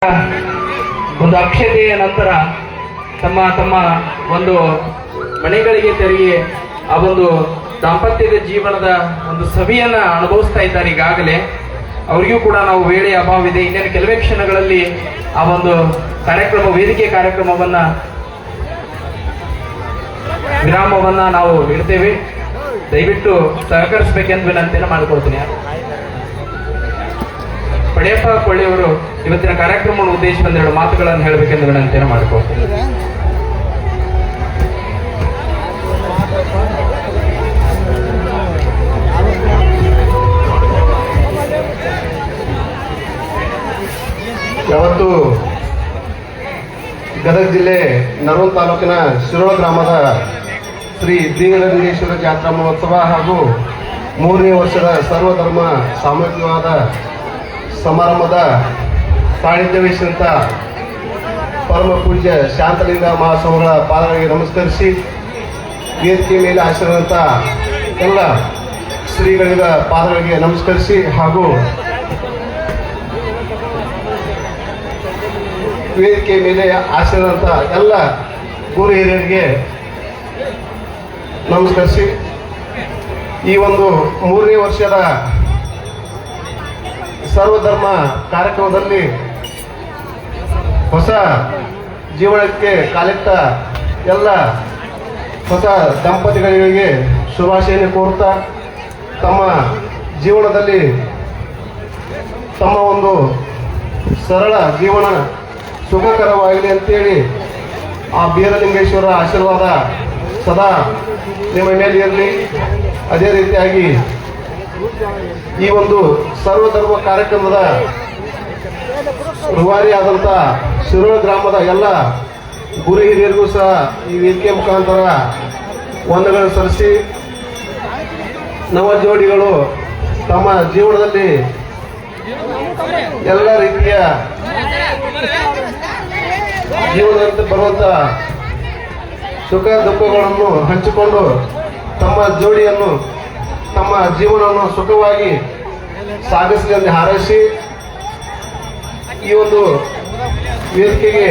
ಒಂದು ಅಕ್ಷತೆಯ ನಂತರ ತಮ್ಮ ತಮ್ಮ ಒಂದು ಮನೆಗಳಿಗೆ ತೆರಳಿ ಆ ಒಂದು ದಾಂಪತ್ಯದ ಜೀವನದ ಒಂದು ಸವಿಯನ್ನ ಅನುಭವಿಸ್ತಾ ಇದ್ದಾರೆ. ಈಗಾಗಲೇ ಅವರಿಗೂ ಕೂಡ ನಾವು ವೇಳೆಯ ಅಭಾವ ಇದೆ. ಇನ್ನೇನು ಕೆಲವೇ ಕ್ಷಣಗಳಲ್ಲಿ ಆ ಒಂದು ಕಾರ್ಯಕ್ರಮ, ವೇದಿಕೆ ಕಾರ್ಯಕ್ರಮವನ್ನ ವಿರಾಮವನ್ನ ನಾವು ಇಡ್ತೇವೆ. ದಯವಿಟ್ಟು ಸಹಕರಿಸಬೇಕೆಂದು ವಿನಂತಿಯನ್ನು ಮಾಡಿಕೊಡ್ತೀನಿ. ಪಡೆಯಪ್ಪ ಕೊಳ್ಳಿಯವರು ಇವತ್ತಿನ ಕಾರ್ಯಕ್ರಮವನ್ನು ಉದ್ದೇಶಿಸಿ ಒಂದೆರಡು ಮಾತುಗಳನ್ನು ಹೇಳಬೇಕೆಂದು ವಿನಂತಿಯನ್ನು ಮಾಡಿಕೊಡ್ತೀನಿ. ಯಾವತ್ತು ಗದಗ ಜಿಲ್ಲೆ ನರವಲ್ ತಾಲೂಕಿನ ಶಿರೋಳ ಗ್ರಾಮದ ಶ್ರೀ ಬೀಗಲಿಂಗೇಶ್ವರ ಜಾತ್ರಾ ಮಹೋತ್ಸವ ಹಾಗೂ 3ನೇ ವರ್ಷದ ಸರ್ವಧರ್ಮ ಸಾಮೂಹಿಕವಾದ ಸಮಾರಂಭದ ಸಾನ್ನಿಧ್ಯ ವಹಿಸಿದಂಥ ಪರಮ ಪೂಜ್ಯ ಶಾಂತಲಿಂಗ ಮಹಾಸ್ವಾಮಿಗಳ ಪಾದಗಳಿಗೆ ನಮಸ್ಕರಿಸಿ, ವೇದಿಕೆ ಮೇಲೆ ಆಶೀರ್ವಾದಂಥ ಎಲ್ಲ ಶ್ರೀಗಳಿಗ ಪಾದಗಳಿಗೆ ನಮಸ್ಕರಿಸಿ ಹಾಗೂ ವೇದಿಕೆ ಮೇಲೆ ಆಶೀರ್ವಾದಂಥ ಎಲ್ಲ ಗುರು ಹಿರಿಯರಿಗೆ ನಮಸ್ಕರಿಸಿ, ಈ ಒಂದು 3ನೇ ವರ್ಷದ ಸರ್ವಧರ್ಮ ಕಾರ್ಯಕ್ರಮದಲ್ಲಿ ಹೊಸ ಜೀವನಕ್ಕೆ ಕಾಲಿಟ್ಟ ಎಲ್ಲ ಹೊಸ ದಂಪತಿಗಳಿಗೆ ಶುಭಾಶಯ ಕೋರುತ್ತಾ, ತಮ್ಮ ಜೀವನದಲ್ಲಿ ತಮ್ಮ ಒಂದು ಸರಳ ಜೀವನ ಸುಖಕರವಾಗಲಿ ಅಂತೇಳಿ ಆ ಬೀರಲಿಂಗೇಶ್ವರ ಆಶೀರ್ವಾದ ಸದಾ ನಿಮ್ಮ ಮೇಲೆ ಇರಲಿ. ಅದೇ ರೀತಿಯಾಗಿ ಈ ಒಂದು ಸರ್ವಧರ್ಮ ಕಾರ್ಯಕ್ರಮದ ರೂವಾರಿಯಾದಂಥ ಶಿರೋಳ ಗ್ರಾಮದ ಎಲ್ಲ ಗುರು ಹಿರಿಯರಿಗೂ ಸಹ ಈ ವೇದಿಕೆ ಮುಖಾಂತರ ವಂದನೆಗಳನ್ನು ಸಲ್ಲಿಸಿ, ನವ ಜೋಡಿಗಳು ತಮ್ಮ ಜೀವನದಲ್ಲಿ ಎಲ್ಲ ರೀತಿಯ ಜೀವನದಂತೆ ಬರುವಂಥ ಸುಖ ದುಃಖಗಳನ್ನು ಹಂಚಿಕೊಂಡು ತಮ್ಮ ಜೋಡಿಯನ್ನು, ತಮ್ಮ ಜೀವನವನ್ನು ಸುಖವಾಗಿ ಸಾಗಿಸಲಿ ಎಂದು ಹಾರೈಸಿ, ಈ ಒಂದು ವೇದಿಕೆಗೆ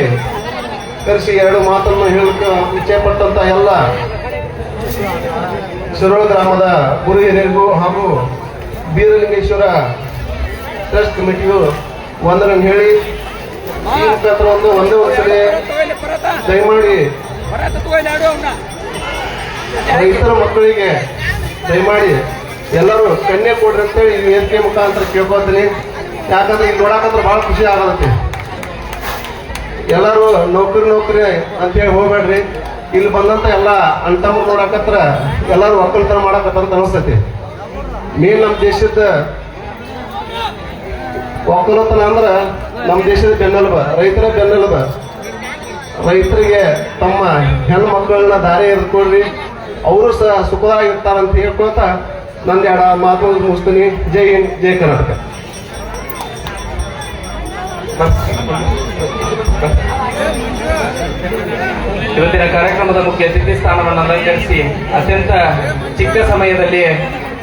ಕರೆಸಿ 2 ಮಾತನ್ನು ಹೇಳಕ್ಕೆ ಇಚ್ಛೆಪಟ್ಟಂತ ಎಲ್ಲ ಶಿರೋಳ ಗ್ರಾಮದ ಗುರು ಹಿರಿಯರಿಗೂ ಹಾಗೂ ಬೀರಲಿಂಗೇಶ್ವರ ಟ್ರಸ್ಟ್ ಕಮಿಟಿಗೂ ವಂದನೆಯನ್ನು ಹೇಳಿ, ಈ ಮುಖಾಂತರ ಒಂದೇ ವರ್ಷದಲ್ಲಿ ದಯಮಾಡಿ ರೈತರ ಮಕ್ಕಳಿಗೆ ದಯಮಾಡಿ ಎಲ್ಲರೂ ಕನ್ಯೆ ಕೊಡ್ರಿ ಅಂತೇಳಿ ಈ ವೇದಿಕೆ ಮುಖಾಂತರ ಕೇಳ್ಕೊತೀನಿ. ಯಾಕಂದ್ರೆ ಇಲ್ಲಿ ನೋಡಕಂದ್ರೆ ಭಾಳ ಖುಷಿ ಆಗತ್ತೆ. ಎಲ್ಲರೂ ನೌಕರಿ ಅಂತೇಳಿ ಹೋಗ್ಬೇಡ್ರಿ. ಇಲ್ಲಿ ಬಂದಂತ ಎಲ್ಲ ಅಣ್ತಮ್ಮ ನೋಡಕತ್ರ ಎಲ್ಲರೂ ಒಕ್ಕಲ್ತನ ಮಾಡಕತ್ತಂತ ಅನಿಸ್ತೈತಿ. ಮೇನ್ ನಮ್ಮ ದೇಶದ ಒಕ್ಕಲತನ ಅಂದ್ರೆ ನಮ್ಮ ದೇಶದ ಬೆನ್ನೆಲುಬ, ರೈತರ ಬೆನ್ನೆಲುಬ. ರೈತರಿಗೆ ತಮ್ಮ ಹೆಣ್ಣು ಮಕ್ಕಳನ್ನ ದಾರಿ ಎರೆದುಕೊಡ್ರಿ, ಅವರು ಸಹ ಸುಖವಾಗಿರ್ತಾರಂತ ಹೇಳ್ಕೊಳ್ತಾ ನಂದು 2 ಮಾತು ಮುಗಿಸ್ತೀನಿ. ಜೈ ಹಿಂದ್, ಜೈ ಕರ್ನಾಟಕ. ಇವತ್ತಿನ ಕಾರ್ಯಕ್ರಮದ ಮುಖ್ಯ ಅತಿಥಿ ಸ್ಥಾನವನ್ನು ಅಲಂಕರಿಸಿ ಅತ್ಯಂತ ಚಿಕ್ಕ ಸಮಯದಲ್ಲಿ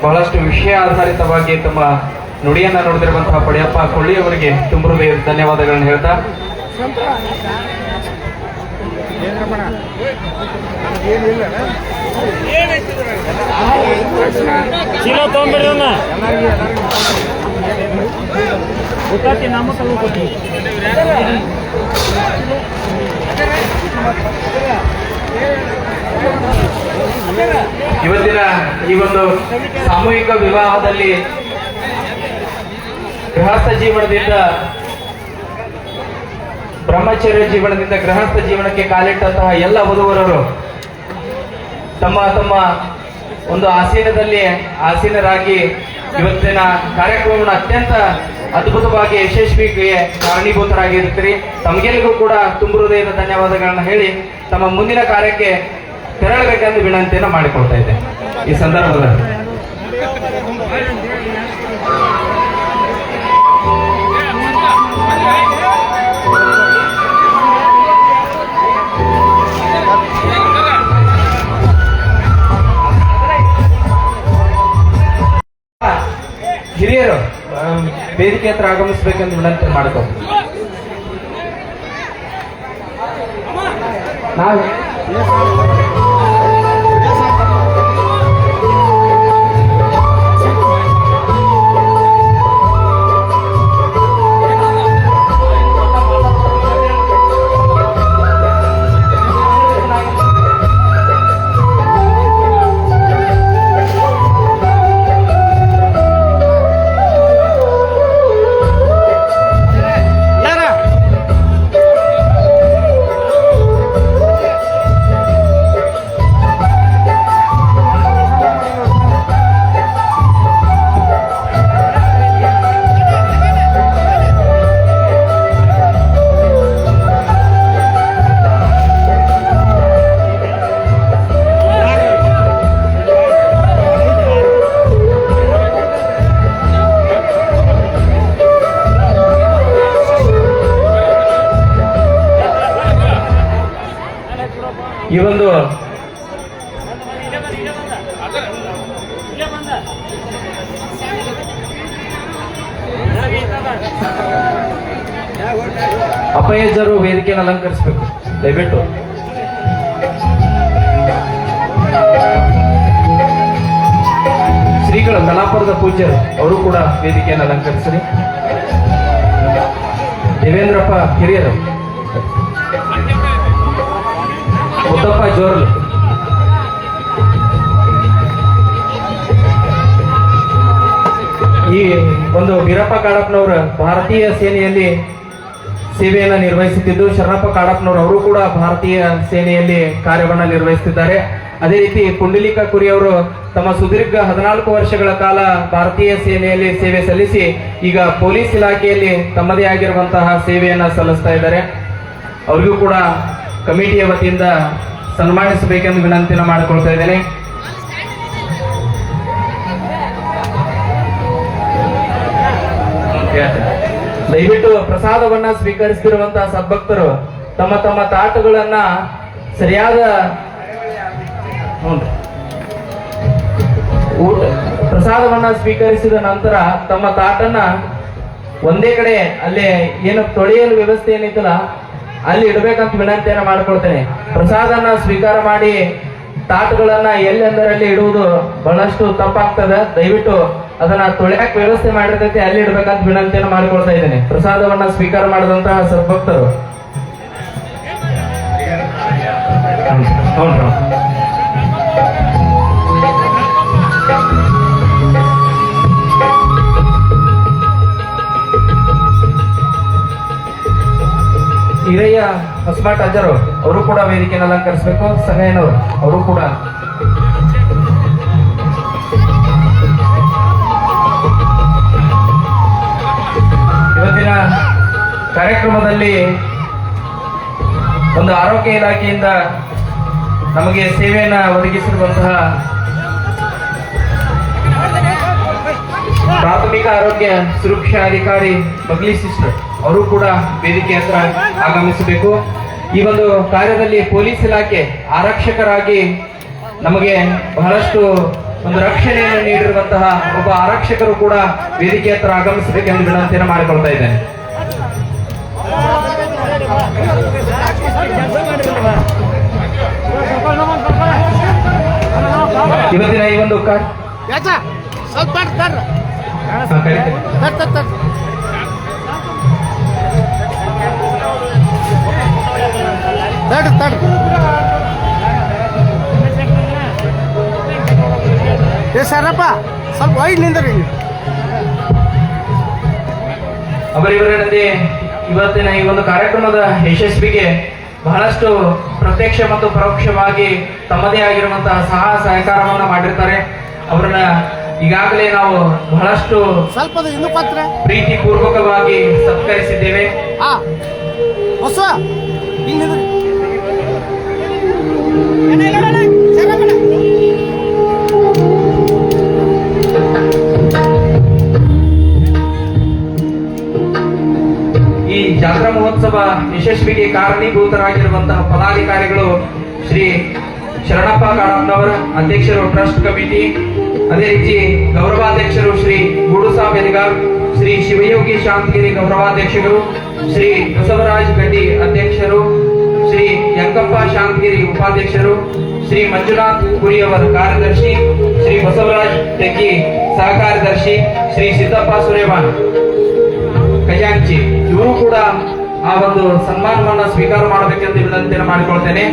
ಬಹಳಷ್ಟು ವಿಷಯ ಆಧಾರಿತವಾಗಿ ತಮ್ಮ ನುಡಿಯನ್ನ ನೋಡಿದಿರುವಂತಹ ಪಡೆಯಪ್ಪ ಕೊಳ್ಳಿಯವರಿಗೆ ತುಂಬ ಧನ್ಯವಾದಗಳನ್ನು ಹೇಳ್ತಾ, ಚೀಲ ತೊಗೊಂಡ್ಬಿಡ್ರಿ ಇವತ್ತಿನ ಈ ಒಂದು ಸಾಮೂಹಿಕ ವಿವಾಹದಲ್ಲಿ ಗೃಹಸ್ಥ ಜೀವನದಿಂದ ಬ್ರಹ್ಮಚರ್ಯ ಜೀವನದಿಂದ ಗೃಹಸ್ಥ ಜೀವನಕ್ಕೆ ಕಾಲಿಟ್ಟಂತಹ ಎಲ್ಲ ವಧುವರರು ತಮ್ಮ ತಮ್ಮ ಒಂದು ಆಸೀನದಲ್ಲಿ ಆಸೀನರಾಗಿ ಇವತ್ತಿನ ಕಾರ್ಯಕ್ರಮವನ್ನು ಅತ್ಯಂತ ಅದ್ಭುತವಾಗಿ ಯಶಸ್ವಿಗೆ ಕಾರಣೀಭೂತರಾಗಿರ್ತೀರಿ. ತಮಗೆಲ್ಲರಿಗೂ ಕೂಡ ತುಂಬ ಹೃದಯದ ಧನ್ಯವಾದಗಳನ್ನ ಹೇಳಿ ತಮ್ಮ ಮುಂದಿನ ಕಾರ್ಯಕ್ಕೆ ತೆರಳಬೇಕೆಂದು ವಿನಂತಿಯನ್ನು ಮಾಡಿಕೊಳ್ತಾ ಇದ್ದೆ. ಈ ಸಂದರ್ಭದಲ್ಲಿ ಹಿರಿಯರು ವೇದಿಕೆ ಹತ್ರ ಆಗಮಿಸಬೇಕೆಂದು ವಿನಂತಿ ಮಾಡ್ಕೋ. ಈ ಒಂದು ಅಪಯಜ್ಜರು ವೇದಿಕೆಯನ್ನು ಅಲಂಕರಿಸಬೇಕು ದಯವಿಟ್ಟು. ಶ್ರೀಗಳು ಕಲಾಪುರದ ಪೂಜ್ಯರು ಅವರು ಕೂಡ ವೇದಿಕೆಯನ್ನು ಅಲಂಕರಿಸಲಿ. ದೇವೇಂದ್ರಪ್ಪ ಹಿರಿಯರು, ಮುತ್ತಪ್ಪ ಜೋರ್ಲು, ಈ ಒಂದು ವೀರಪ್ಪ ಕಾಡಪ್ಪನವರು ಭಾರತೀಯ ಸೇನೆಯಲ್ಲಿ ಸೇವೆಯನ್ನು ನಿರ್ವಹಿಸುತ್ತಿದ್ದು, ಶರಣಪ್ಪ ಕಾಡಪ್ಪನವರು ಅವರು ಕೂಡ ಭಾರತೀಯ ಸೇನೆಯಲ್ಲಿ ಕಾರ್ಯವನ್ನು ನಿರ್ವಹಿಸುತ್ತಿದ್ದಾರೆ. ಅದೇ ರೀತಿ ಪುಂಡಲೀಕ ಕುರಿಯವರು ತಮ್ಮ ಸುದೀರ್ಘ 14 ವರ್ಷಗಳ ಕಾಲ ಭಾರತೀಯ ಸೇನೆಯಲ್ಲಿ ಸೇವೆ ಸಲ್ಲಿಸಿ ಈಗ ಪೊಲೀಸ್ ಇಲಾಖೆಯಲ್ಲಿ ತಮ್ಮದೇ ಆಗಿರುವಂತಹ ಸೇವೆಯನ್ನು ಸಲ್ಲಿಸ್ತಾ ಇದ್ದಾರೆ. ಅವರಿಗೂ ಕೂಡ ಕಮಿಟಿಯ ವತಿಯಿಂದ ಸನ್ಮಾನಿಸಬೇಕೆಂದು ವಿನಂತಿಯನ್ನು ಮಾಡಿಕೊಳ್ತಾ ಇದ್ದೇನೆ. ದಯವಿಟ್ಟು ಪ್ರಸಾದವನ್ನ ಸ್ವೀಕರಿಸುತ್ತಿರುವಂತಹ ಸದ್ಭಕ್ತರು ತಮ್ಮ ತಮ್ಮ ತಾಟುಗಳನ್ನ ಸರಿಯಾದ ಪ್ರಸಾದವನ್ನ ಸ್ವೀಕರಿಸಿದ ನಂತರ ತಮ್ಮ ತಾಟನ್ನ ಒಂದೇ ಕಡೆ ಅಲ್ಲಿ ಏನು ತೊಳೆಯಲು ವ್ಯವಸ್ಥೆ ಏನಿತ್ತಲ್ಲ ಅಲ್ಲಿ ಇಡಬೇಕಂತ ವಿನಂತಿಯನ್ನ ಮಾಡ್ಕೊಳ್ತೇನೆ. ಪ್ರಸಾದನ ಸ್ವೀಕಾರ ಮಾಡಿ ತಾಟುಗಳನ್ನ ಎಲ್ಲೆಂದರಲ್ಲಿ ಇಡುವುದು ಬಹಳಷ್ಟು ತಪ್ಪಾಗ್ತದೆ. ದಯವಿಟ್ಟು ಅದನ್ನ ತೊಳೆಯಕ್ ವ್ಯವಸ್ಥೆ ಮಾಡಿರ್ತೈತಿ ಅಲ್ಲಿ ಇಡ್ಬೇಕಂತ ವಿನಂತಿಯನ್ನು ಮಾಡಿಕೊಳ್ತಾ ಇದ್ದೇನೆ. ಪ್ರಸಾದವನ್ನ ಸ್ವೀಕಾರ ಮಾಡಿದಂತಹ ಸದ್ಭಕ್ತರು ಹಿರಯ್ಯ ಹೊಸಮಾಟ ಅಜ್ಜರು ಅವರು ಕೂಡ ವೇದಿಕೆಯನ್ನು ಅಲಂಕರಿಸಬೇಕು. ಸಹೇನವರು ಅವರು ಕೂಡ ಇವತ್ತಿನ ಕಾರ್ಯಕ್ರಮದಲ್ಲಿ ಒಂದು ಆರೋಗ್ಯ ಇಲಾಖೆಯಿಂದ ನಮಗೆ ಸೇವೆಯನ್ನ ಒದಗಿಸಿರುವಂತಹ ಪ್ರಾಥಮಿಕ ಆರೋಗ್ಯ ಸುರಕ್ಷಾ ಅಧಿಕಾರಿ ಬಗ್ಲಿ ಸಿಸ್ಟರ್ ಅವರು ಕೂಡ ವೇದಿಕೆ ಹತ್ರ ಆಗಮಿಸಬೇಕು. ಈ ಒಂದು ಕಾರ್ಯದಲ್ಲಿ ಪೊಲೀಸ್ ಇಲಾಖೆ ಆರಕ್ಷಕರಾಗಿ ನಮಗೆ ಬಹಳಷ್ಟು ಒಂದು ರಕ್ಷಣೆಯನ್ನು ನೀಡಿರುವಂತಹ ಒಬ್ಬ ಆರಕ್ಷಕರು ಕೂಡ ವೇದಿಕೆ ಹತ್ರ ಆಗಮಿಸಬೇಕೆಂದು ವಿನಂತಿಯನ್ನು ಮಾಡಿಕೊಳ್ತಾ ಇದ್ದೇನೆ. ಇವತ್ತಿನ ಈ ಒಂದು ಸರಪ್ಪ ಸ್ವಲ್ಪ ವೈಡ್ ನಿಂದ್ರಿ. ಅವರಿವರಲ್ಲಿ ಇವತ್ತಿನ ಈ ಒಂದು ಕಾರ್ಯಕ್ರಮದ ಯಶಸ್ವಿಗೆ ಬಹಳಷ್ಟು ಪ್ರತ್ಯಕ್ಷ ಮತ್ತು ಪರೋಕ್ಷವಾಗಿ ತಮ್ಮದೇ ಆಗಿರುವಂತಹ ಸಹಕಾರವನ್ನ ಮಾಡಿರ್ತಾರೆ. ಅವರನ್ನ ಈಗಾಗಲೇ ನಾವು ಬಹಳಷ್ಟು ಸ್ವಲ್ಪ ಇನ್ನು ಪತ್ರ ಪ್ರೀತಿ ಪೂರ್ವಕವಾಗಿ ಸತ್ಕರಿಸಿದ್ದೇವೆ. ಈ ಜಾತ್ರಾ ಮಹೋತ್ಸವ ಯಶಸ್ವಿಗೆ ಕಾರಣೀಭೂತರಾಗಿರುವಂತಹ ಪದಾಧಿಕಾರಿಗಳು ಶ್ರೀ ಶರಣಪ್ಪ ಕಾಡಪ್ಪನವರ ಅಧ್ಯಕ್ಷರು ಟ್ರಸ್ಟ್ ಕಮಿಟಿ, ಅದೇ ರೀತಿ ಗೌರವಾಧ್ಯಕ್ಷರು ಶ್ರೀ ಗೂಡುಸಾಬ್ ಎಲಿಗಾರ್, ಶ್ರೀ ಶಿವಯೋಗಿ ಶಾಂತಗಿರಿ ಗೌರವಾಧ್ಯಕ್ಷರು, ಶ್ರೀ ಬಸವರಾಜ್ ಗಡ್ಡಿ ಅಧ್ಯಕ್ಷರು, ಶ್ರೀ ಯಂಕಪ್ಪ ಶಾಂತಗಿರಿ ಉಪಾಧ್ಯಕ್ಷರು, ಶ್ರೀ ಮಂಜುನಾಥ್ ಕುರಿಯವರ ಕಾರ್ಯದರ್ಶಿ, ಶ್ರೀ ಬಸವರಾಜ್ ತೆಗ್ಗಿ ಸಹ ಕಾರ್ಯದರ್ಶಿ, ಶ್ರೀ ಸಿದ್ದಪ್ಪ ಸುರೇವಾನ್ ಖಜಾಂಚಿ ಇವರು ಕೂಡ ಆ ಒಂದು ಸನ್ಮಾನವನ್ನ ಸ್ವೀಕಾರ ಮಾಡಬೇಕೆಂದು ವಿನಂತಿಯನ್ನು ಮಾಡಿಕೊಳ್ತೇನೆ.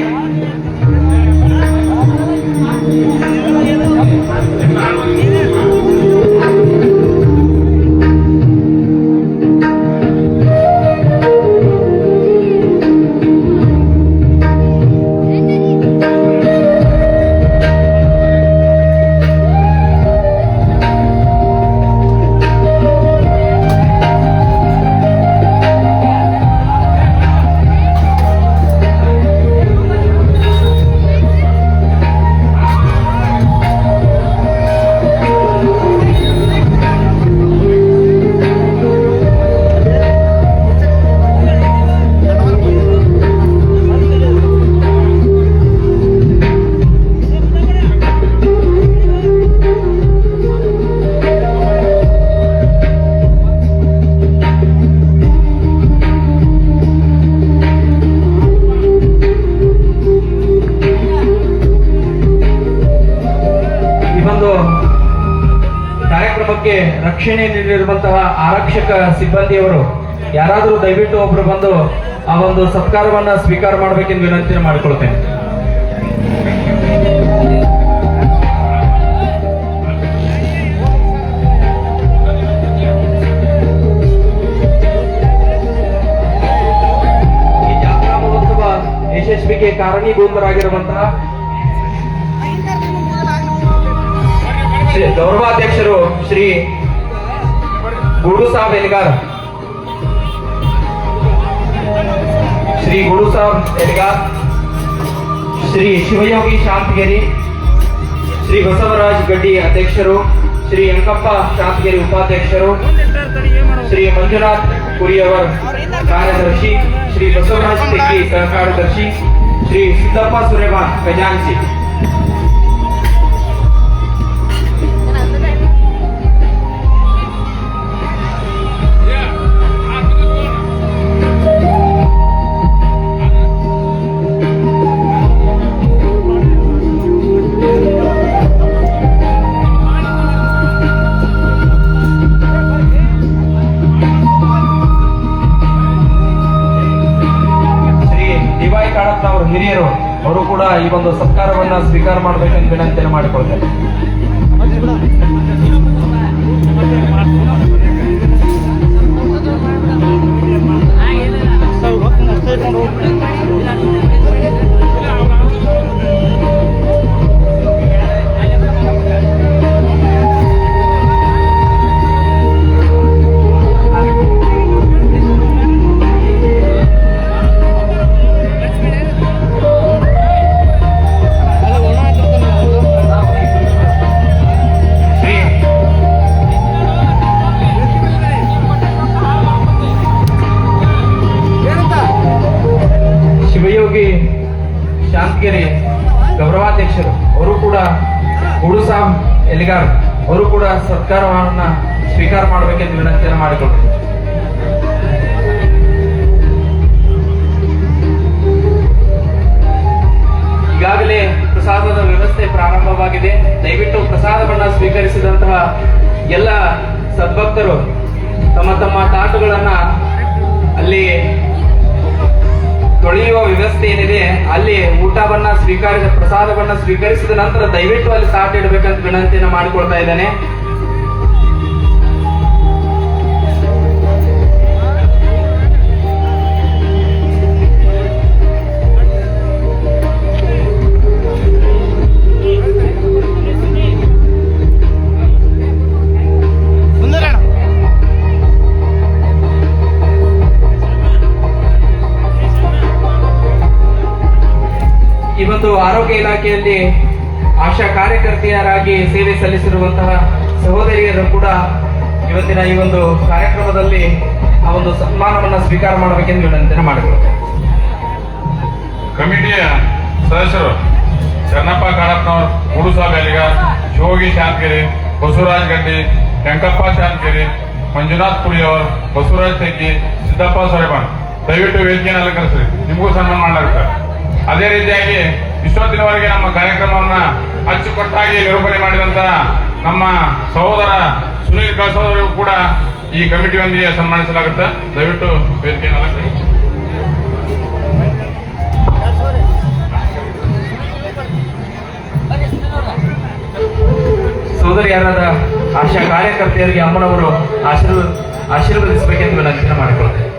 ಕಾರ್ಯಕ್ರಮಕ್ಕೆ ರಕ್ಷಣೆ ನೀಡಿರುವಂತಹ ಆರಕ್ಷಕ ಸಿಬ್ಬಂದಿಯವರು ಯಾರಾದರೂ ದಯವಿಟ್ಟು ಒಬ್ರು ಬಂದು ಆ ಒಂದು ಸತ್ಕಾರವನ್ನ ಸ್ವೀಕಾರ ಮಾಡಬೇಕೆಂದು ವಿನಂತಿ ಮಾಡಿಕೊಳ್ತೇನೆ. ಈ ಜಾತ್ರಾ ಮಹೋತ್ಸವ ಯಶಸ್ವಿಗೆ ಕಾರಣೀಭೂತರಾಗಿರುವಂತಹ ಗೌರವಾಧ್ಯಕ್ಷರು ಶ್ರೀ ಗುಡು ಸಾಬ್ ಎಲಿಗಾರ್, ಶ್ರೀ ಗುಡು ಸಾಬ್ ಎಲಿಗಾರ್, ಶ್ರೀ ಶಿವಯೋಗಿ ಶಾಂತಗಿರಿ, ಶ್ರೀ ಬಸವರಾಜ್ ಗಡ್ಡಿ ಅಧ್ಯಕ್ಷರು, ಶ್ರೀ ಅಂಕಪ್ಪ ಶಾಂತಗಿರಿ ಉಪಾಧ್ಯಕ್ಷರು, ಶ್ರೀ ಮಂಜುನಾಥ್ ಕುರಿಯವರ್ ಕಾರ್ಯದರ್ಶಿ, ಶ್ರೀ ಬಸವರಾಜ್ ತೆಗ್ಗಿ ಸಹ ಕಾರ್ಯದರ್ಶಿ, ಶ್ರೀ ಸಿದ್ದಪ್ಪ ಸುರೇವಾನ್ ಖಜಾಂಚಿ. ಹಿರಿಯರು ಅವರು ಕೂಡ ಈ ಒಂದು ಸತ್ಕಾರವನ್ನ ಸ್ವೀಕಾರ ಮಾಡಬೇಕೆಂದು ವಿನಂತಿಯನ್ನು ಮಾಡಿಕೊಳ್ತೇನೆ. ಶಿವಯೋಗಿ ಶಾಂತಗಿರಿ ಗೌರವಾಧ್ಯಕ್ಷರು ಅವರು ಕೂಡ ಗುಡು ಸಾಬ್ ಎಲಿಗಾರ್ ಅವರು ಕೂಡ ಸತ್ಕಾರವನ್ನ ಸ್ವೀಕಾರ ಮಾಡಬೇಕೆಂದು ವಿನಂತಿಯನ್ನು ಮಾಡಿಕೊಳ್ತಾರೆ. ಈಗಾಗಲೇ ಪ್ರಸಾದದ ವ್ಯವಸ್ಥೆ ಪ್ರಾರಂಭವಾಗಿದೆ. ದಯವಿಟ್ಟು ಪ್ರಸಾದವನ್ನ ಸ್ವೀಕರಿಸಿದಂತಹ ಎಲ್ಲ ಸದ್ಭಕ್ತರು ತಮ್ಮ ತಮ್ಮ ತಾಟುಗಳನ್ನ ಅಲ್ಲಿ ತೊಳೆಯುವ ವ್ಯವಸ್ಥೆ ಏನಿದೆ ಅಲ್ಲಿ ಊಟವನ್ನ ಪ್ರಸಾದವನ್ನ ಸ್ವೀಕರಿಸಿದ ನಂತರ ದಯವಿಟ್ಟು ಅಲ್ಲಿ ತಾಟ ಇಡಬೇಕಂತ ವಿನಂತಿಯನ್ನು ಮಾಡಿಕೊಳ್ತಾ ಇದ್ದೇನೆ. ಇವತ್ತು ಆರೋಗ್ಯ ಇಲಾಖೆಯಲ್ಲಿ ಆಶಾ ಕಾರ್ಯಕರ್ತೆಯರಾಗಿ ಸೇವೆ ಸಲ್ಲಿಸಿರುವಂತಹ ಸಹೋದರಿಯರು ಕೂಡ ಇವತ್ತಿನ ಈ ಒಂದು ಕಾರ್ಯಕ್ರಮದಲ್ಲಿ ಆ ಒಂದು ಸನ್ಮಾನವನ್ನು ಸ್ವೀಕಾರ ಮಾಡಬೇಕೆಂದು ವಿನಂತಿಯನ್ನು ಮಾಡಿಕೊಳ್ಳುತ್ತೇವೆ. ಕಮಿಟಿಯ ಸದಸ್ಯರು ಚನ್ನಪ್ಪ ಕಾಡಪ್ಪನವರು, ಗುಡು ಸಾಬ್ ಎಲಿಗಾರ್, ಶಿವಯೋಗಿ ಶಾಂತಗಿರಿ, ಬಸವರಾಜ್ ಗಡ್ಡಿ, ವೆಂಕಪ್ಪ ಶಾಂತಗಿರಿ, ಮಂಜುನಾಥ್ ಕುರಿಯವರು, ಬಸವರಾಜ್ ತೆಗ್ಗಿ, ಸಿದ್ದಪ್ಪ ಸುರೇವಾನ್ ದಯವಿಟ್ಟು ವೇದಿಕೆಯನ್ನು ಅಲಂಕರಿಸಿ ನಿಮಗೂ ಸನ್ಮಾನ ಮಾಡಲಾಗುತ್ತದೆ. ಅದೇ ರೀತಿಯಾಗಿ ಇಷ್ಟೊತ್ತಿನವರೆಗೆ ನಮ್ಮ ಕಾರ್ಯಕ್ರಮವನ್ನ ಅಚ್ಚುಕಟ್ಟಾಗಿ ನಿರೂಪಣೆ ಮಾಡಿದಂತಹ ನಮ್ಮ ಸಹೋದರ ಸುನೀಲ್ ಕಳಸೋದರಿಗೂ ಕೂಡ ಈ ಕಮಿಟಿಯೊಂದಿಗೆ ಸನ್ಮಾನಿಸಲಾಗುತ್ತೆ. ದಯವಿಟ್ಟು ವೇದಿಕೆಯನ್ನು ಅಲಂಕರಿಸಿ. ಸೋದರಿಯರಾದ ಆಶಾ ಕಾರ್ಯಕರ್ತೆಯರಿಗೆ ಅಮ್ಮನವರು ಆಶೀರ್ವದಿಸಬೇಕೆಂದು ವಿನಂತಿಯನ್ನು ಮಾಡಿಕೊಳ್ಳುತ್ತೇನೆ.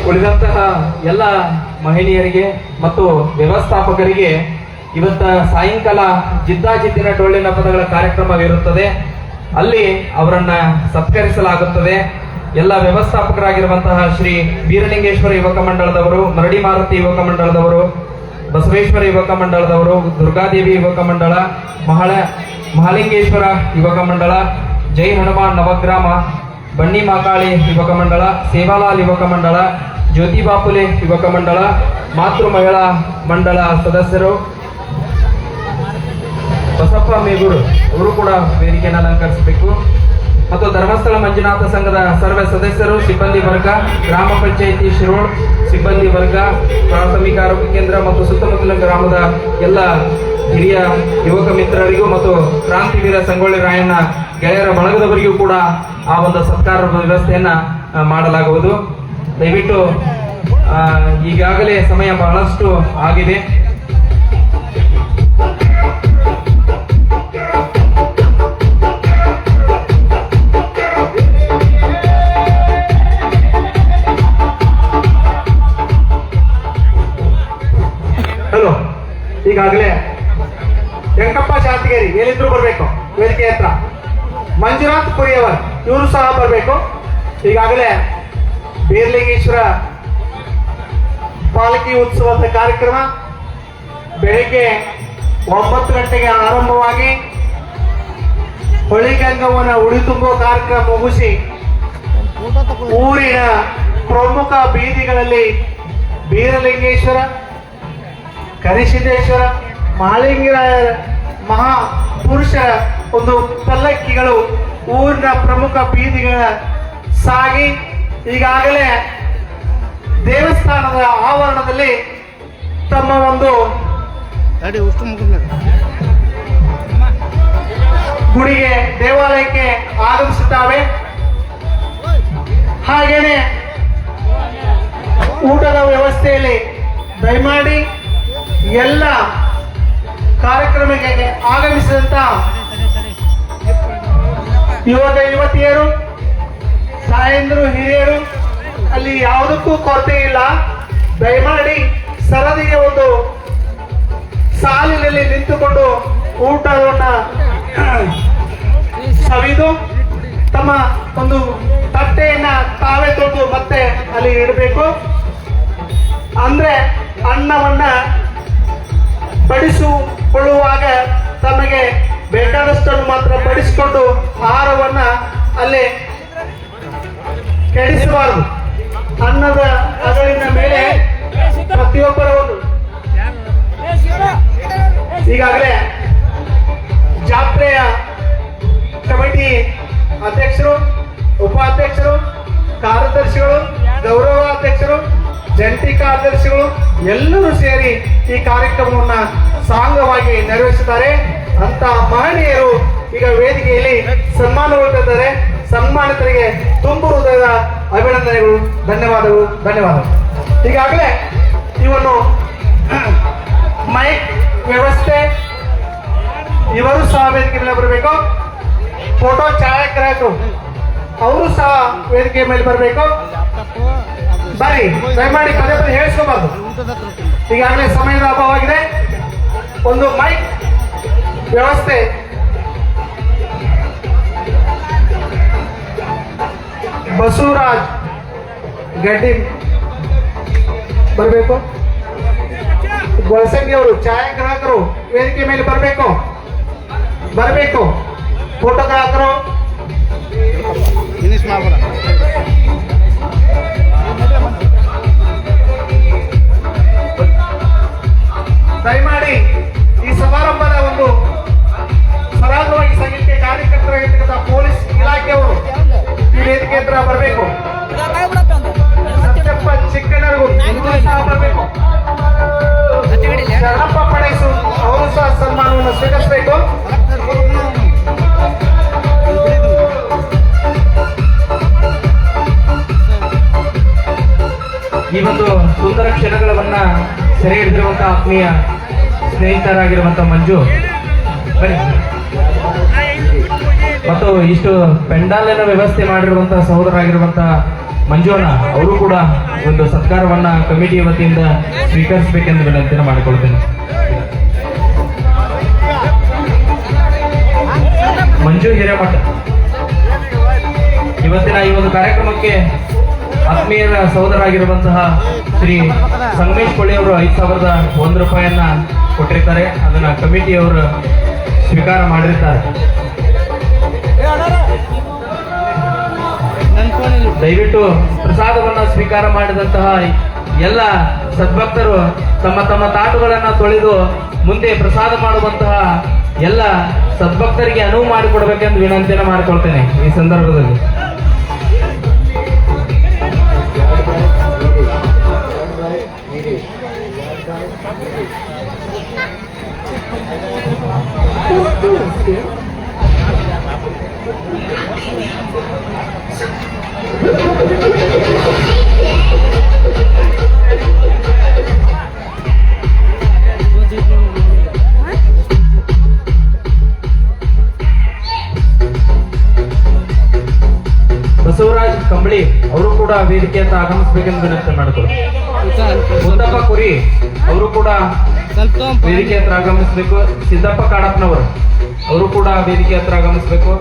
ಉಳಿದಂತಹ ಎಲ್ಲ ಮಹಿಳೆಯರಿಗೆ ಮತ್ತು ವ್ಯವಸ್ಥಾಪಕರಿಗೆ ಇವತ್ತ ಸಾಯಂಕಾಲ ಜಿದ್ದಾಜಿದ್ದಿನ ಡೊಳ್ಳಿನ ಪದಗಳ ಕಾರ್ಯಕ್ರಮವಿರುತ್ತದೆ. ಅಲ್ಲಿ ಅವರನ್ನ ಸತ್ಕರಿಸಲಾಗುತ್ತದೆ. ಎಲ್ಲ ವ್ಯವಸ್ಥಾಪಕರಾಗಿರುವಂತಹ ಶ್ರೀ ಬೀರಲಿಂಗೇಶ್ವರ ಯುವಕ ಮಂಡಳದವರು, ಮರಡಿ ಮಾರುತಿ ಯುವಕ ಮಂಡಳದವರು, ಬಸವೇಶ್ವರ ಯುವಕ ಮಂಡಳದವರು, ದುರ್ಗಾದೇವಿ ಯುವಕ ಮಂಡಳ, ಮಹಾಲಿಂಗೇಶ್ವರ ಯುವಕ ಮಂಡಳ, ಜೈ ಹನುಮಾನ್ ನವಗ್ರಾಮ, ಬನ್ನಿ ಮಾಕಾಳಿ ಯುವಕ ಮಂಡಳ, ಸೇವಾಲಾಲ್ ಯುವಕ ಮಂಡಳ, ಜ್ಯೋತಿ ಬಾಪುಲೆ ಯುವಕ ಮಂಡಳ, ಮಾತೃ ಮಹಿಳಾ ಮಂಡಳ ಸದಸ್ಯರು, ಬಸಪ್ಪ ಮೇಗೂರು ಅವರು ಕೂಡ ವೇದಿಕೆಯನ್ನು ಅಲಂಕರಿಸಬೇಕು. ಮತ್ತು ಧರ್ಮಸ್ಥಳ ಮಂಜುನಾಥ ಸಂಘದ ಸರ್ವ ಸದಸ್ಯರು, ಸಿಬ್ಬಂದಿ ವರ್ಗ, ಗ್ರಾಮ ಪಂಚಾಯಿತಿ ಶಿರೋಳ್ ಸಿಬ್ಬಂದಿ ವರ್ಗ, ಪ್ರಾಥಮಿಕ ಆರೋಗ್ಯ ಕೇಂದ್ರ ಮತ್ತು ಸುತ್ತಮುತ್ತಲಿನ ಗ್ರಾಮದ ಎಲ್ಲ ಹಿರಿಯ ಯುವಕ ಮಿತ್ರರಿಗೂ ಮತ್ತು ಕ್ರಾಂತಿವೀರ ಸಂಗೊಳ್ಳಿ ರಾಯಣ್ಣ ಗೆಳೆಯರ ಬಳಗದವರಿಗೂ ಕೂಡ ಆ ಒಂದು ಸತ್ಕಾರದ ವ್ಯವಸ್ಥೆಯನ್ನ ಮಾಡಲಾಗುವುದು. ದಯವಿಟ್ಟು ಈಗಾಗಲೇ ಸಮಯ ಬಹಳಷ್ಟು ಆಗಿದೆ. ಹಲೋ, ಈಗಾಗಲೇ ವೆಂಕಪ್ಪ ಶಾಂತಿಗೇರಿ ಏನಿದ್ರು ಬರಬೇಕು ವೇದಿಕೆ ಹತ್ರ. ಮಂಜುನಾಥ್ ಪುರಿಯವರ್ ಇವರು ಸಹ ಬರಬೇಕು. ಈಗಾಗಲೇ ಬೀರಲಿಂಗೇಶ್ವರ ಪಾಲಕಿ ಉತ್ಸವದ ಕಾರ್ಯಕ್ರಮ ಬೆಳಿಗ್ಗೆ 9 ಗಂಟೆಗೆ ಆರಂಭವಾಗಿ ಹೊಳಿಗಂಗವನ ಉಡಿ ತುಂಬುವ ಕಾರ್ಯಕ್ರಮ ಮುಗಿಸಿ ಊರಿನ ಪ್ರಮುಖ ಬೀದಿಗಳಲ್ಲಿ ಬೀರಲಿಂಗೇಶ್ವರ, ಕರಿಸಿದ್ದೇಶ್ವರ, ಮಹಾಲಿಂಗರಾಯರ ಮಹಾಪುರುಷರ ಒಂದು ಪಲ್ಲಕ್ಕಿಗಳು ಊರಿನ ಪ್ರಮುಖ ಬೀದಿಗಳ ಸಾಗಿ ಈಗಾಗಲೇ ದೇವಸ್ಥಾನದ ಆವರಣದಲ್ಲಿ ತಮ್ಮ ಒಂದು ಗುಡಿಗೆ ದೇವಾಲಯಕ್ಕೆ ಆಗಮಿಸುತ್ತವೆ. ಹಾಗೇನೆ ಊಟದ ವ್ಯವಸ್ಥೆಯಲ್ಲಿ ದಯಮಾಡಿ ಎಲ್ಲ ಕಾರ್ಯಕ್ರಮಕ್ಕೆ ಆಗಮಿಸಿದಂತ ಯುವಕ ಯುವತಿಯರು, ತಾಯಂದಿರು, ಹಿರಿಯರು ಅಲ್ಲಿ ಯಾವುದಕ್ಕೂ ಕೊರತೆ ಇಲ್ಲ. ದಯಮಾಡಿ ಸರದಿಗೆ ಒಂದು ಸಾಲಿನಲ್ಲಿ ನಿಂತುಕೊಂಡು ಊಟವನ್ನ ಸವಿದು ತಮ್ಮ ಒಂದು ತಟ್ಟೆಯನ್ನ ತಾವೇ ತೊಳೆದು ಮತ್ತೆ ಅಲ್ಲಿ ಇಡಬೇಕು. ಅಂದ್ರೆ ಅನ್ನವನ್ನ ಬಡಿಸಿಕೊಳ್ಳುವಾಗ ತಮಗೆ ಬೇಕಾದಷ್ಟನ್ನು ಮಾತ್ರ ಬಡಿಸಿಕೊಂಡು ಆಹಾರವನ್ನ ಅಲ್ಲೇ ಕೆಡಿಸಬಾರದು. ಅನ್ನದ ಅಗಳಿನ ಮೇಲೆ ಪ್ರತಿಯೊಬ್ಬರ ಒಂದು ಈಗಾಗಲೇ ಜಾತ್ರೆಯ ಕಮಿಟಿ ಅಧ್ಯಕ್ಷರು, ಉಪಾಧ್ಯಕ್ಷರು, ಕಾರ್ಯದರ್ಶಿಗಳು, ಗೌರವಾಧ್ಯಕ್ಷರು, ಜಂಟಿ ಕಾರ್ಯದರ್ಶಿಗಳು ಎಲ್ಲರೂ ಸೇರಿ ಈ ಕಾರ್ಯಕ್ರಮವನ್ನ ಸಾಂಗವಾಗಿ ನೆರವೇರಿಸಿದ್ದಾರೆ. ಅಂತ ಮಹನೀಯರು ಈಗ ವೇದಿಕೆಯಲ್ಲಿ ಸನ್ಮಾನಗೊಳ್ಳುತ್ತಿದ್ದಾರೆ. ಸನ್ಮಾನಿತರಿಗೆ ತುಂಬು ಹೃದಯದ ಅಭಿನಂದನೆಗಳು, ಧನ್ಯವಾದಗಳು. ಈಗಾಗಲೇ ಇವನ್ನು ಮೈಕ್ ವ್ಯವಸ್ಥೆ ಇವರು ಸಹ ವೇದಿಕೆ ಮೇಲೆ ಬರಬೇಕು. ಫೋಟೋ ಛಾಯಾಗ್ರಾಹಕರು ಅವರು ಸಹ ವೇದಿಕೆ ಮೇಲೆ ಬರಬೇಕು. ಬನ್ನಿ, ದಯಮಾಡಿ ಪದೇ ಪದೇ ಹೇಳಿಸ್ಕೋಬಾರ್ದು. ಈಗಾಗಲೇ ಸಮಯದ ಅಭಾವವಾಗಿದೆ. ಒಂದು ಮೈಕ್ ವ್ಯವಸ್ಥೆ ಬಸವರಾಜ್ ಗಡ್ಡಿ ಬರಬೇಕು. ಗೊಳಸಂಗಿ ಅವರು ಛಾಯಾಗ್ರಾಹಕರು ವೇದಿಕೆ ಮೇಲೆ ಬರಬೇಕು. ಫೋಟೋಗ್ರಾಫರು ದಯಮಾಡಿ ಈ ಸಮಾರಂಭದ ಒಂದು ಸರಾಗವಾಗಿ ಸಂಘಕ್ಕೆ ಕಾರ್ಯಕರ್ತರಾಗಿರ್ತಕ್ಕಂಥ ಪೊಲೀಸ್ ಇಲಾಖೆಯವರು ಈ ವೇದಿಕೆ ಹತ್ರ ಬರಬೇಕು. ಸತ್ಯಪ್ಪ ಚಿಕ್ಕನರ್ಗು ಸಹ ಬರಬೇಕು. ಶರಣಪ್ಪ ಪಡೇಸು ಅವರು ಸಹ ಸನ್ಮಾನವನ್ನು ಸ್ವೀಕರಿಸಬೇಕು. ಈ ಒಂದು ಸುಂದರ ಕ್ಷಣಗಳನ್ನ ಸೆರೆ ಹಿಡಿದಿರುವಂತಹ ಆತ್ಮೀಯ ಸ್ನೇಹಿತರಾಗಿರುವಂತಹ ಮಂಜು ಬನ್ನಿ. ಮತ್ತು ಇಷ್ಟು ಪೆಂಡಾಲಿನ ವ್ಯವಸ್ಥೆ ಮಾಡಿರುವಂತಹ ಸಹೋದರಾಗಿರುವಂತಹ ಮಂಜುವಣ್ಣ ಅವರು ಕೂಡ ಒಂದು ಸತ್ಕಾರವನ್ನ ಕಮಿಟಿ ವತಿಯಿಂದ ಸ್ವೀಕರಿಸಬೇಕೆಂದು ವಿನಂತಿಯನ್ನು ಮಾಡಿಕೊಳ್ತೇನೆ. ಮಂಜು ಹಿರೇಮಠ ಇವತ್ತಿನ ಈ ಒಂದು ಕಾರ್ಯಕ್ರಮಕ್ಕೆ ಆತ್ಮೀಯರ ಸಹೋದರಾಗಿರುವಂತಹ ಶ್ರೀ ಸಂಗಮೇಶ್ ಕೊಳ್ಳಿ ಅವರು 5,001 ರೂಪಾಯಿಯನ್ನ ಕೊಟ್ಟಿರ್ತಾರೆ. ಅದನ್ನ ಕಮಿಟಿಯವರು ಸ್ವೀಕಾರ ಮಾಡಿರ್ತಾರೆ. ದಯವಿಟ್ಟು ಪ್ರಸಾದವನ್ನ ಸ್ವೀಕಾರ ಮಾಡಿದಂತಹ ಎಲ್ಲ ಸದ್ಭಕ್ತರು ತಮ್ಮ ತಮ್ಮ ತಾಟುಗಳನ್ನ ತೊಳೆದು ಮುಂದೆ ಪ್ರಸಾದ ಮಾಡುವಂತಹ ಎಲ್ಲ ಸದ್ಭಕ್ತರಿಗೆ ಅನುವು ಮಾಡಿಕೊಡ್ಬೇಕೆಂದು ವಿನಂತಿಯನ್ನು ಮಾಡಿಕೊಳ್ತೇನೆ ಈ ಸಂದರ್ಭದಲ್ಲಿ. ಬಸವರಾಜ್ ಕಂಬಳಿ ಅವರು ಕೂಡ ವೇದಿಕೆಯಿಂದ ಆಗಮಿಸಬೇಕೆಂದು ವಿನಂತಿ ಮಾಡಿಕೊಳ್ಳಿ. ಮುದ್ದಪ್ಪ ಕುರಿ ಅವರು ಕೂಡ ವೇದಿಕೆ ಹತ್ರ ಆಗಮಿಸಬೇಕು. ಸಿದ್ದಪ್ಪ ಕಾಡಪ್ಪನವರು ಅವರು ಕೂಡ ವೇದಿಕೆ ಹತ್ರ ಆಗಮಿಸಬೇಕು.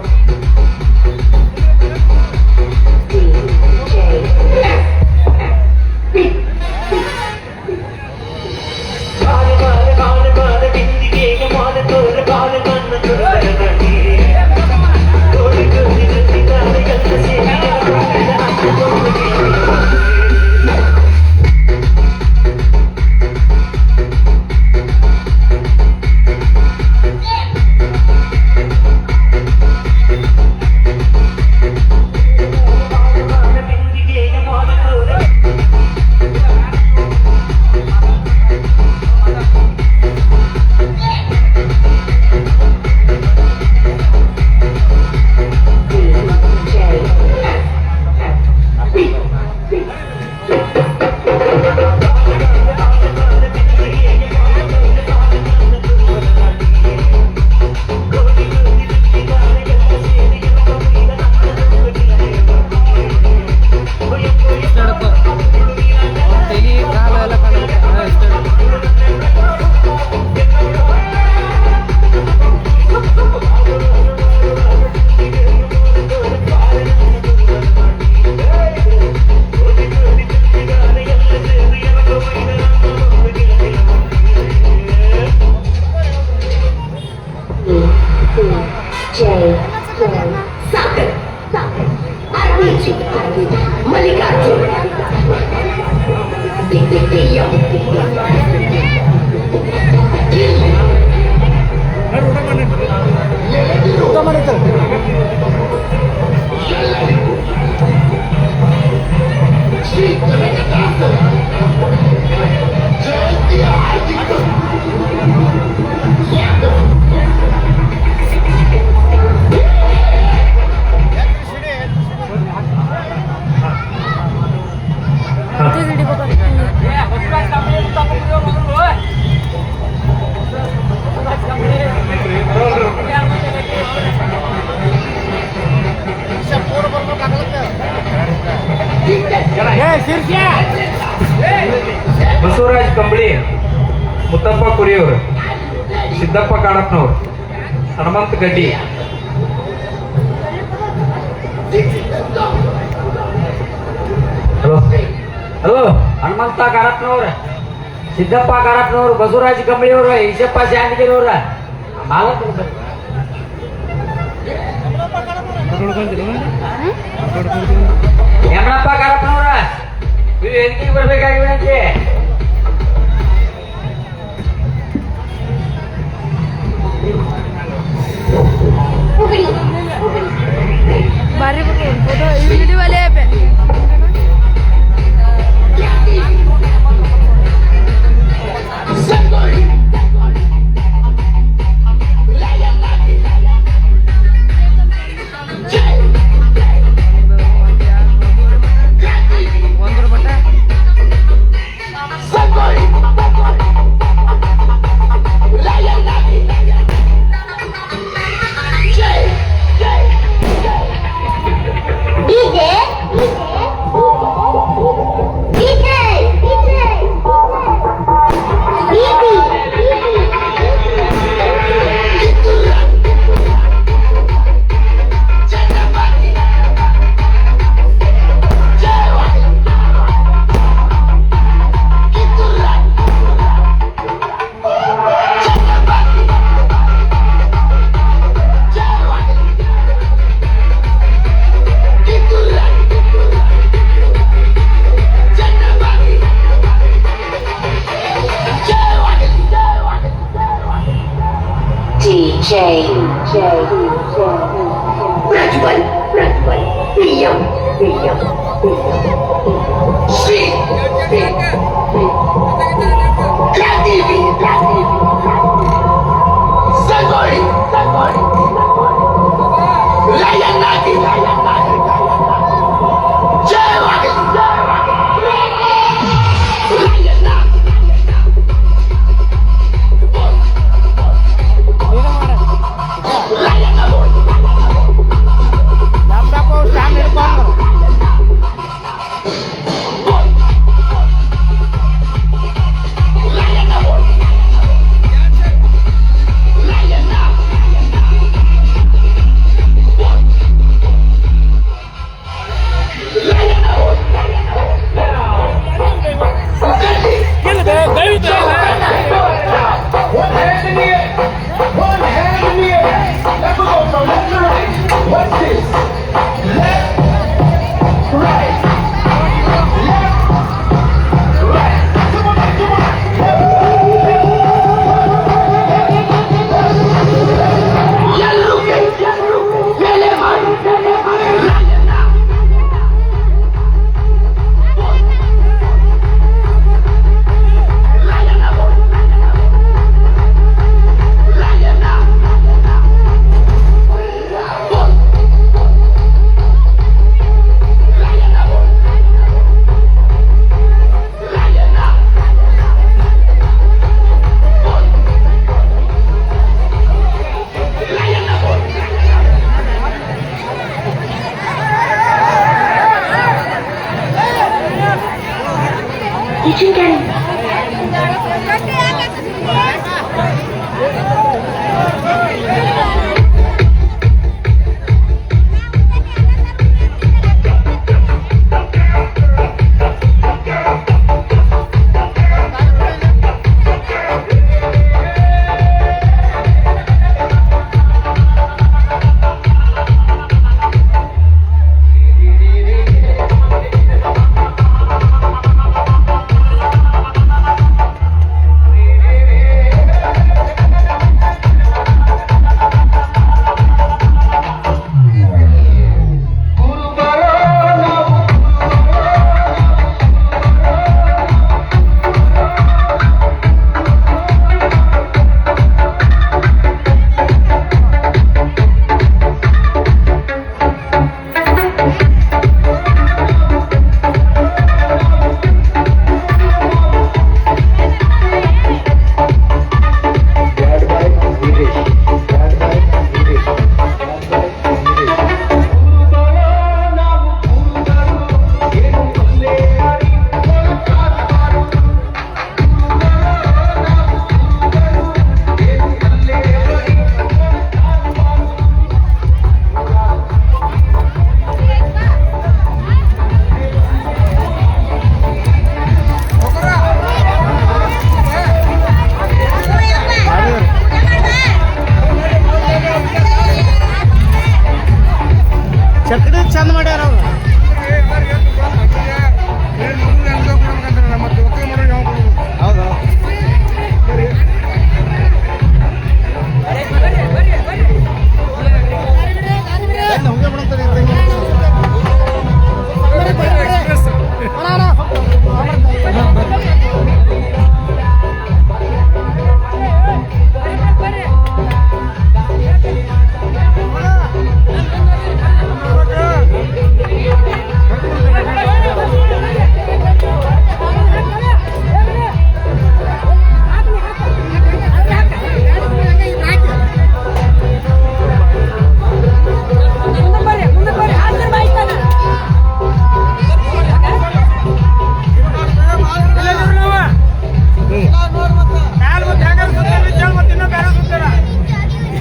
ಬಸವರಾಜ್ ಕಂಬಳಿ, ಮುತ್ತಪ್ಪ ಕುರಿಯವರು, ಸಿದ್ದಪ್ಪ ಕಾಡಪ್ಪನವರು ಹನುಮಂತ ಗಡ್ಡಿ. ಹಲೋ, ಹನುಮಂತ ಕಾರತ್ನವ್ರ, ಸಿದ್ದಪ್ಪ ಕಾರತ್ನವ್ರು, ಬಸವರಾಜ್ ಕಂಬಳಿಯವ್ರ, ಈಶಪ್ಪ ಶಾಂತಿಗಿರವ್ರ, ಮಾಲಕ್ ಯಮನಪ್ಪ ಕಾರತ್ನವ್ರ, ನೀವು ವೇದಿಕೆಗೆ ಬರ್ಬೇಕಾಗಿವೆ. बारी फोटो वीडियो वाले पे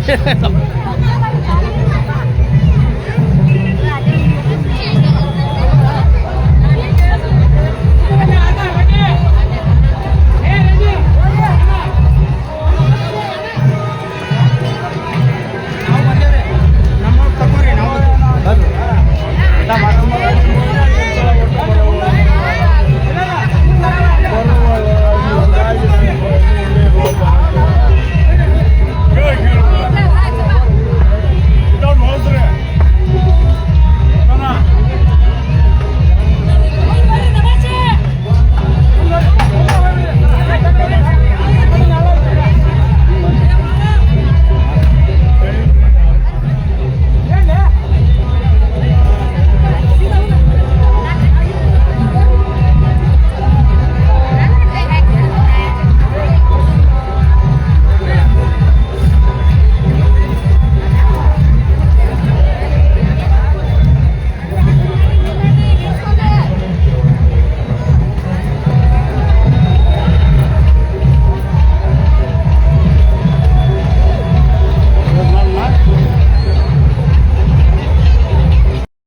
रे